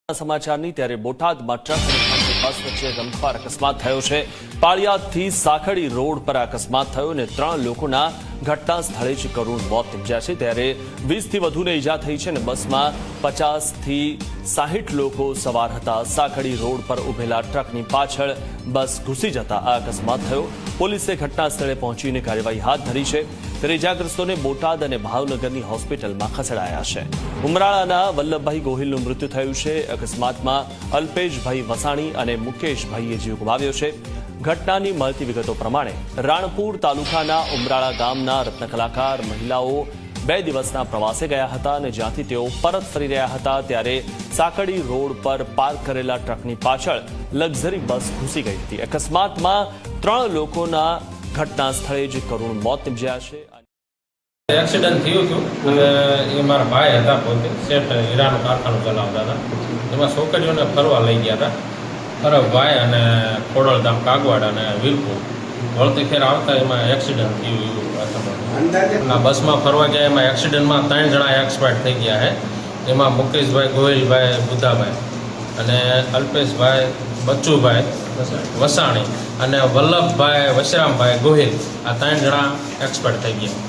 સમાચારની ત્યારે બોટાદમાં ટ્રક અને ખાનગી બસ વચ્ચે ગમખ્વાર અકસ્માત થયો છે। પાળિયાદથી સાખડી રોડ પર અકસ્માત થયો અને 3 લોકોના ઘટના સ્થળે જ કરુણ મોત નીપજ્યા છે। ત્યારે 20થી વધુને ઈજા થઈ છે અને બસમાં 50થી 60 લોકો સવાર હતા। સાખડી રોડ પર ઉભેલા ટ્રકની પાછળ બસ ઘૂસી જતા આ અકસ્માત થયો। પોલીસે ઘટના સ્થળે પહોંચીને કાર્યવાહી હાથ ધરી છે। ત્યારે ઈજાગ્રસ્તોને બોટાદ અને ભાવનગરની હોસ્પિટલમાં ખસેડાયા છે। ઉમરાળાના વલ્લભભાઈ ગોહિલનું મૃત્યુ થયું છે। અકસ્માતમાં અલ્પેશભાઈ વસાણી અને મુકેશભાઈએ જીવ ગુમાવ્યો છે। ઘટનાની મળતી વિગતો પ્રમાણે રાણપુર તાલુકાના ઉમરાળા ગામના રત્નકલાકાર મહિલાઓ 2 દિવસના પ્રવાસે ગયા હતા અને જ્યાંથી તેઓ પરત ફરી રહ્યા હતા ત્યારે સાકડી રોડ પર પાર્ક કરેલા ટ્રકની પાછળ લક્ઝરી બસ ઘૂસી ગઈ હતી। અકસ્માતમાં 3 લોકોના ઘટના સ્થળે જ કરુણ મોત નીપજ્યા છે। एक्सीडेंट थी ये मारा भाई था पोते सेठ हीरा कारखानु चलावता था एमां छोकरीओने फरवा लई गया था। अरे भाई अने खोडलधाम कागवाड़ अने वीरपुर वळते फेर आवता एमां एक्सीडेंट थयुं। बस में फरवा गया एमां एक्सीडेंट में 3 जणा एक्सपायर थई गया है। एमां मुकेशभाई गोहिलभाई बुधाभाई अने अल्पेशभाई बच्चूभाई वसाणी अने वल्लभभाई वशरामभाई गोहिल आ 3 जणा एक्सपायर थई गया।